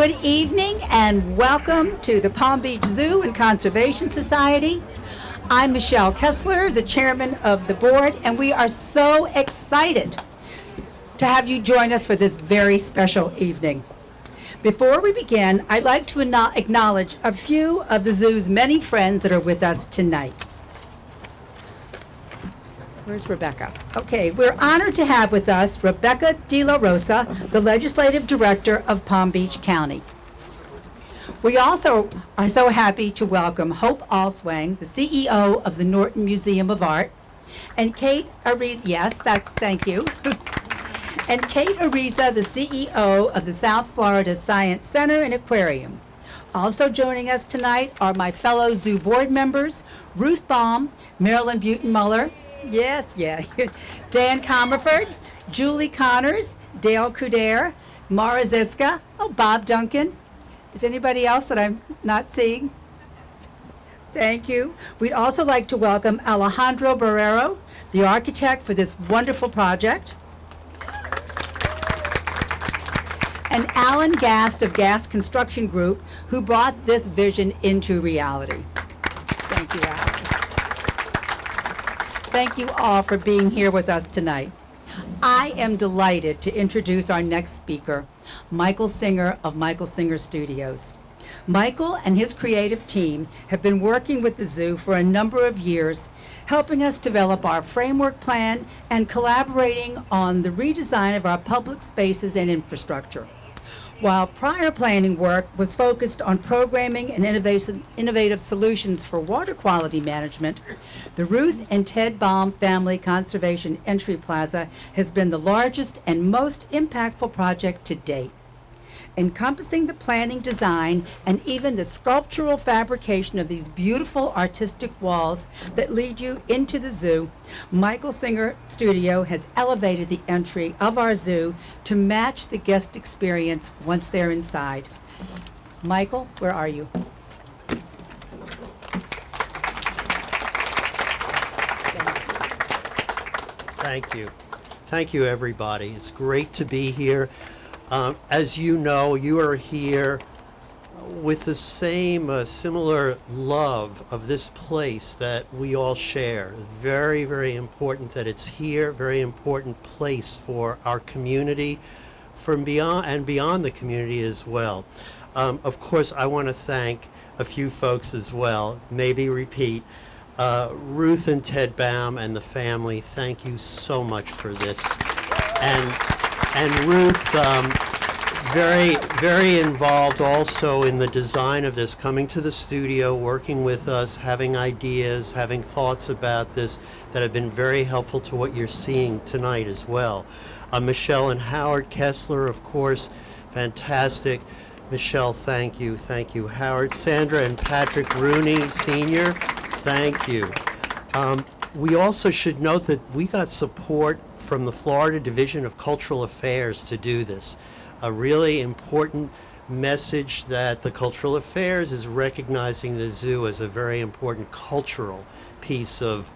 Good evening and welcome to the Palm Beach Zoo and Conservation Society. I'm Michelle Kessler, the chairman of the board, and we are so excited to have you join us for this very special evening. Before we begin, I'd like to acknowledge a few of the zoo's many friends that are with us tonight. Where's Rebecca? Okay, we're honored to have with us Rebecca De La Rosa, the Legislative Director of Palm Beach County. We also are so happy to welcome Hope Alswang, the CEO of the Norton Museum of Art, and Kate Ariza, thank you. And Kate Ariza, the CEO of the South Florida Science Center and Aquarium. Also joining us tonight are my fellow zoo board members, Ruth Baum, Marilyn Butenmuller, Dan Comerford, Julie Connors, Dale Couder, Mara Ziska, Bob Duncan. Is anybody else that I'm not seeing? Thank you. We'd also like to welcome Alejandro Barrero, the architect for this wonderful project, and Alan Gast of Gast Construction Group, who brought this vision into reality. Thank you, Alan. Thank you all for being here with us tonight. I am delighted to introduce our next speaker, Michael Singer of Michael Singer Studios. Michael and his creative team have been working with the zoo for a number of years, helping us develop our framework plan and collaborating on the redesign of our public spaces and infrastructure. While prior planning work was focused on programming and innovative solutions for water quality management, the Ruth and Ted Baum Family Conservation Entry Plaza has been the largest and most impactful project to date. Encompassing the planning, design, and even the sculptural fabrication of these beautiful artistic walls that lead you into the zoo, Michael Singer Studio has elevated the entry of our zoo to match the guest experience once they're inside. Michael, where are you? Thank you. Thank you, everybody. It's great to be here. As you know, you are here with the same similar love of this place that we all share. Very, very important that it's here, very important place for our community, from beyond the community as well. Of course, I want to thank a few folks as well, maybe repeat. Ruth and Ted Baum and the family, thank you so much for this. And Ruth, very, very involved also in the design of this, coming to the studio, working with us, having ideas, having thoughts about this that have been very helpful to what you're seeing tonight as well. Michelle and Howard Kessler, of course, fantastic. Michelle, thank you, thank you. Howard, Sandra and Patrick Rooney, Sr., thank you. We also should note that we got support from the Florida Division of Cultural Affairs to do this. A really important message that the Cultural Affairs is recognizing the zoo as a very important cultural piece of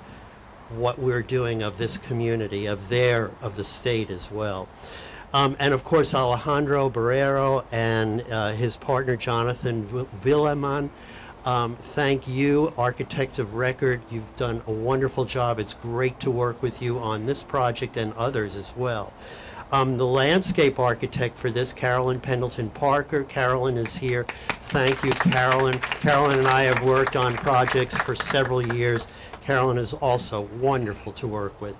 what we're doing of this community, of the state as well. And of course, Alejandro Barrero and his partner, Jonathan Villeman. Thank you, Architects of Record. You've done a wonderful job. It's great to work with you on this project and others as well. The landscape architect for this, Carolyn Pendleton Parker. Carolyn is here. Thank you, Carolyn. Carolyn and I have worked on projects for several years. Carolyn is also wonderful to work with.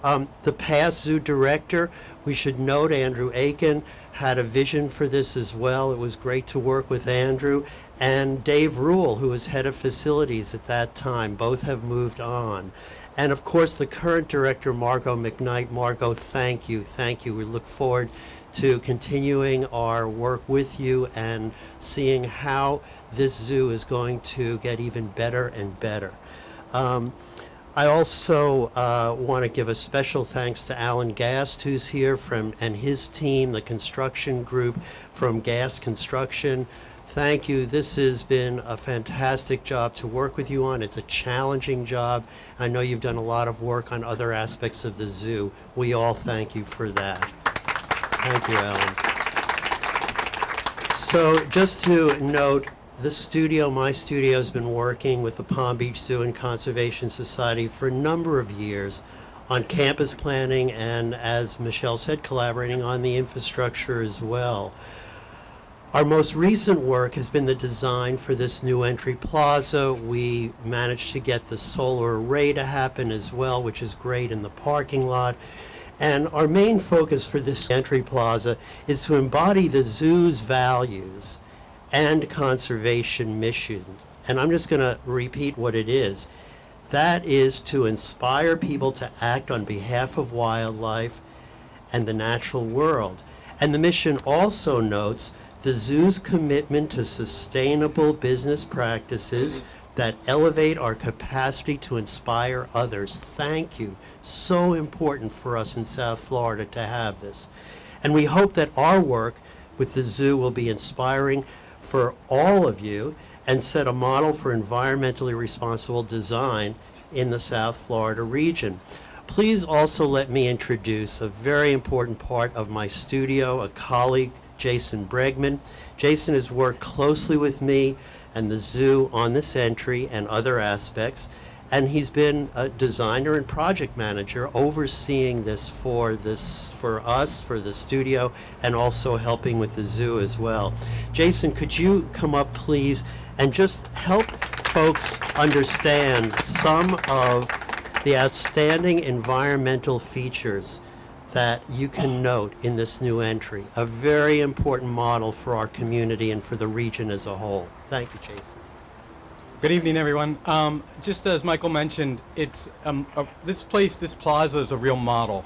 The past zoo director, we should note Andrew Aiken had a vision for this as well. It was great to work with Andrew. And Dave Rule, who was head of facilities at that time. Both have moved on. And of course, the current director, Margot McKnight. Margot, thank you, thank you. We look forward to continuing our work with you and seeing how this zoo is going to get even better and better. I also want to give a special thanks to Alan Gast, who's here and his team, the construction group from Gast Construction. Thank you. This has been a fantastic job to work with you on. It's a challenging job. I know you've done a lot of work on other aspects of the zoo. We all thank you for that. Thank you, Alan. So just to note, my studio has been working with the Palm Beach Zoo and Conservation Society for a number of years on campus planning and, as Michelle said, collaborating on the infrastructure as well. Our most recent work has been the design for this new entry plaza. We managed to get the solar array to happen as well, which is great, in the parking lot. And our main focus for this entry plaza is to embody the zoo's values and conservation mission. And I'm just going to repeat what it is. That is to inspire people to act on behalf of wildlife and the natural world. And the mission also notes the zoo's commitment to sustainable business practices that elevate our capacity to inspire others. Thank you. So important for us in South Florida to have this. And we hope that our work with the zoo will be inspiring for all of you and set a model for environmentally responsible design in the South Florida region. Please also let me introduce a very important part of my studio, a colleague, Jason Bregman. Jason has worked closely with me and the zoo on this entry and other aspects, and he's been a designer and project manager overseeing this for us, for the studio, and also helping with the zoo as well. Jason, could you come up, please, and just help folks understand some of the outstanding environmental features that you can note in this new entry, a very important model for our community and for the region as a whole. Thank you, Jason. Good evening, everyone. Just as Michael mentioned, it's this plaza is a real model.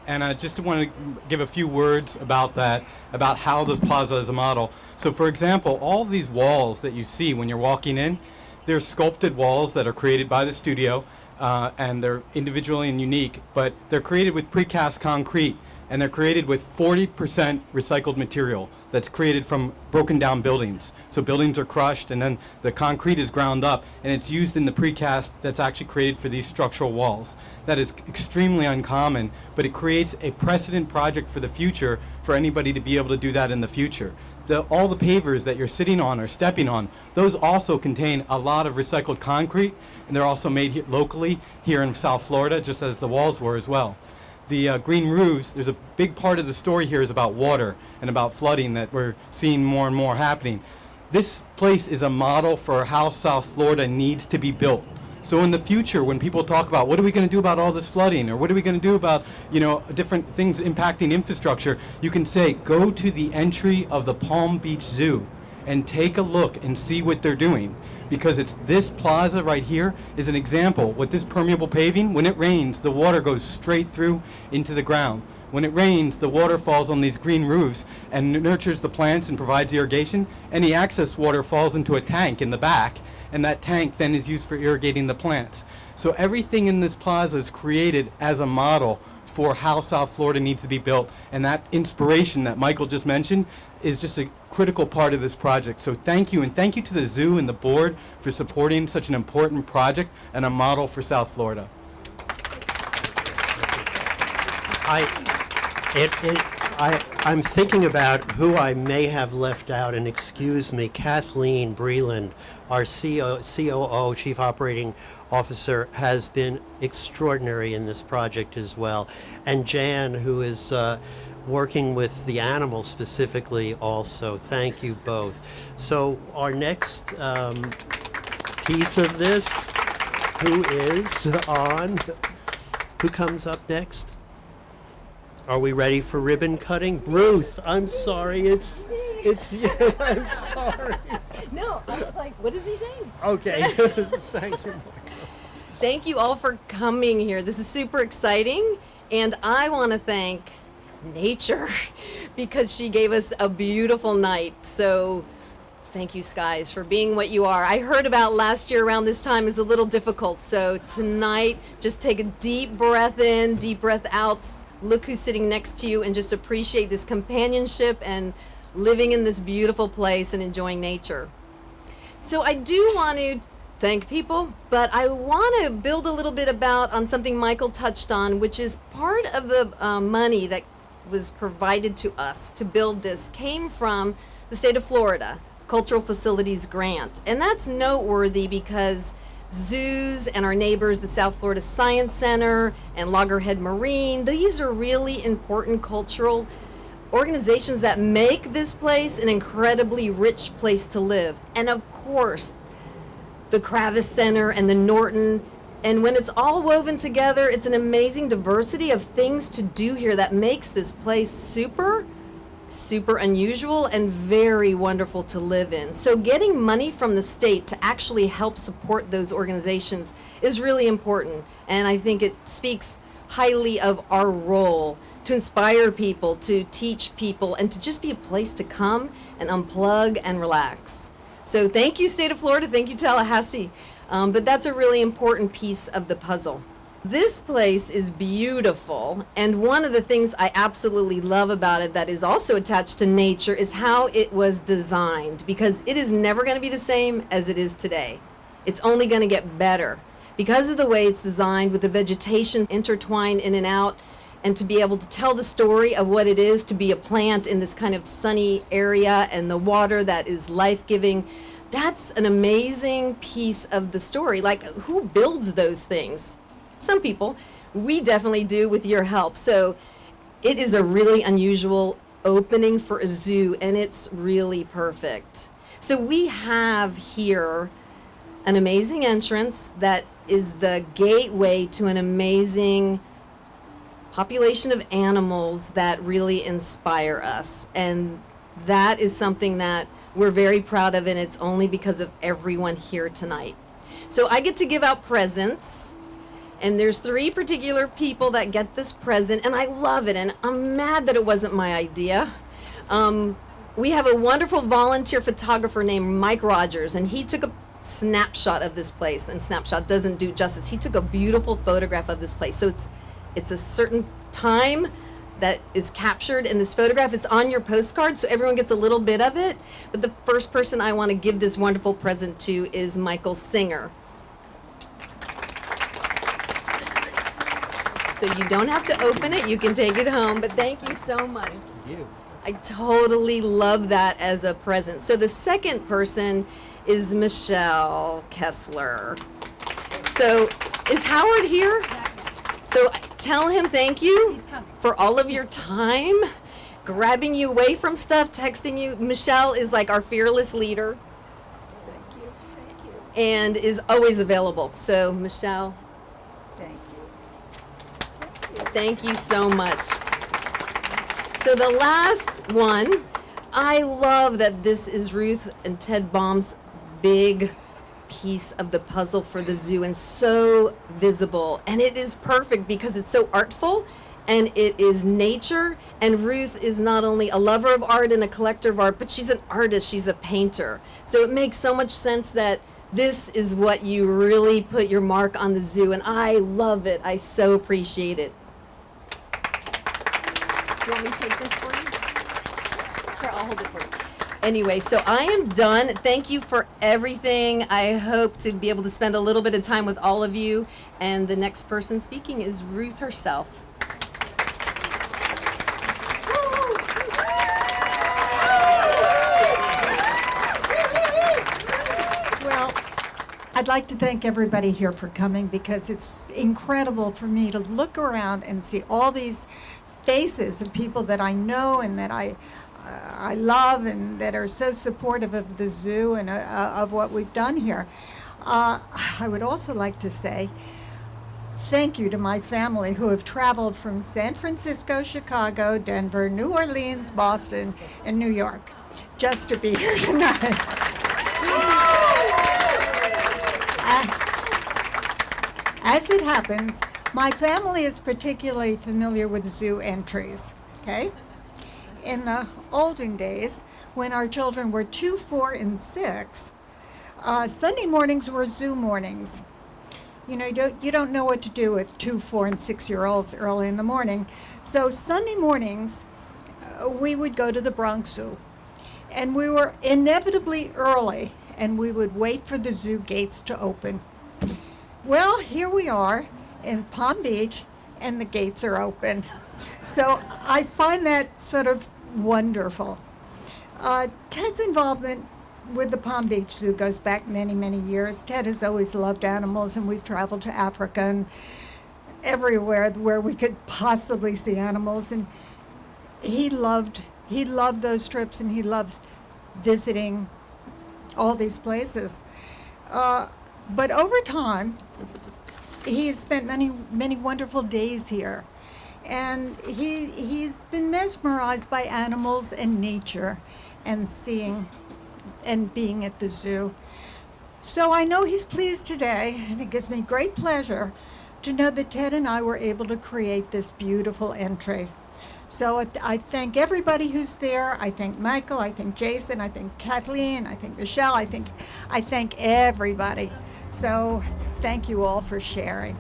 And I just want to give a few words about that, about how this plaza is a model. So for example, all of these walls that you see when you're walking in, they're sculpted walls that are created by the studio, and they're individually and unique, but they're created with precast concrete, and they're created with 40% recycled material that's created from broken down buildings. So buildings are crushed, and then the concrete is ground up, and it's used in the precast that's actually created for these structural walls. That is extremely uncommon, but it creates a precedent project for the future for anybody to be able to do that in the future. All the pavers that you're sitting on or stepping on, those also contain a lot of recycled concrete, and they're also made here locally here in South Florida, just as the walls were as well. The green roofs, there's a big part of the story here is about water and about flooding that we're seeing more and more happening. This place is a model for how South Florida needs to be built. So in the future, when people talk about what are we going to do about all this flooding, or what are we going to do about, different things impacting infrastructure, you can say, go to the entry of the Palm Beach Zoo and take a look and see what they're doing. Because it's this plaza right here is an example. With this permeable paving, when it rains, the water goes straight through into the ground. When it rains, the water falls on these green roofs and nurtures the plants and provides irrigation. Any excess water falls into a tank in the back, and that tank then is used for irrigating the plants. So everything in this plaza is created as a model for how South Florida needs to be built, and that inspiration that Michael just mentioned is just a critical part of this project. So thank you, and thank you to the zoo and the board for supporting such an important project and a model for South Florida. I'm thinking about who I may have left out, and excuse me, Kathleen Breland, our COO, Chief Operating Officer, has been extraordinary in this project as well. And Jan, who is working with the animals specifically also. Thank you both. So our next piece of this, who comes up next? Are we ready for ribbon cutting? Ruth, I'm sorry, it's you. I'm sorry. No, I was like, what is he saying? Okay, thank you. Thank you all for coming here. This is super exciting, and I want to thank nature because she gave us a beautiful night. So thank you, skies, for being what you are. I heard about last year around this time is a little difficult, so tonight just take a deep breath in, deep breath out. Look who's sitting next to you and just appreciate this companionship and living in this beautiful place and enjoying nature. So I do want to thank people, but I want to build a little bit on something Michael touched on, which is part of the money that was provided to us to build this came from the the state of Florida Cultural Facilities Grant. And that's noteworthy because zoos and our neighbors, the South Florida Science Center and Loggerhead Marine, these are really important cultural organizations that make this place an incredibly rich place to live. And of course, the Kravis Center and the Norton. And when it's all woven together, it's an amazing diversity of things to do here that makes this place super unusual and very wonderful to live in. So getting money from the state to actually help support those organizations is really important. And I think it speaks highly of our role to inspire people, to teach people, and to just be a place to come and unplug and relax. So thank you, State of Florida. Thank you, Tallahassee. But that's a really important piece of the puzzle. This place is beautiful, and one of the things I absolutely love about it that is also attached to nature is how it was designed, because it is never going to be the same as it is today. It's only going to get better because of the way it's designed, with the vegetation intertwined in and out, and to be able to tell the story of what it is to be a plant in this kind of sunny area and the water that is life-giving. That's an amazing piece of the story. Like, who builds those things? Some people. We definitely do with your help. So it is a really unusual opening for a zoo, and it's really perfect. So we have here an amazing entrance that is the gateway to an amazing population of animals that really inspire us. And that is something that we're very proud of, and it's only because of everyone here tonight. So I get to give out presents. And there's 3 particular people that get this present, and I love it, and I'm mad that it wasn't my idea. We have a wonderful volunteer photographer named Mike Rogers, and he took a snapshot of this place, and snapshot doesn't do justice. He took a beautiful photograph of this place. So it's a certain time that is captured in this photograph. It's on your postcard, so everyone gets a little bit of it. But the first person I want to give this wonderful present to is Michael Singer. So you don't have to open it, you can take it home, but thank you so much. Thank you. I totally love that as a present. So the second person is Michelle Kessler. So is Howard here? So tell him thank you for all of your time, grabbing you away from stuff, texting you. Michelle is like our fearless leader. Thank you. And is always available. So Michelle, thank you so much. So the last one, I love that this is Ruth and Ted Baum's big piece of the puzzle for the zoo, and so visible. And it is perfect because it's so artful, and it is nature. And Ruth is not only a lover of art and a collector of art, but she's an artist, she's a painter. So it makes so much sense that this is what you really put your mark on the zoo, and I love it. I so appreciate it. You want me to take this for you? Here, I'll hold it for you. Anyway, so I am done. Thank you for everything. I hope to be able to spend a little bit of time with all of you. And the next person speaking is Ruth herself. Well, I'd like to thank everybody here for coming, because it's incredible for me to look around and see all these faces of people that I know and that I love, and that are so supportive of the zoo and of what we've done here. I would also like to say thank you to my family, who have traveled from San Francisco, Chicago, Denver, New Orleans, Boston, and New York just to be here tonight. As it happens, my family is particularly familiar with zoo entries, okay? In the olden days, when our children were 2, 4, and 6, Sunday mornings were zoo mornings. You know, you don't know what to do with 2, 4, and 6-year-olds early in the morning. So Sunday mornings, we would go to the Bronx Zoo. And we were inevitably early, and we would wait for the zoo gates to open. Well, here we are in Palm Beach, and the gates are open. So I find that sort of wonderful. Ted's involvement with the Palm Beach Zoo goes back many, many years. Ted has always loved animals, and we've traveled to Africa and everywhere where we could possibly see animals. And he loved those trips, and he loves visiting all these places. But over time, he has spent many, many wonderful days here. And he's been mesmerized by animals and nature and seeing and being at the zoo. So I know he's pleased today, and it gives me great pleasure to know that Ted and I were able to create this beautiful entry. So I thank everybody who's there. I thank Michael, I thank Jason, I thank Kathleen, I thank Michelle, I thank everybody. So thank you all for sharing.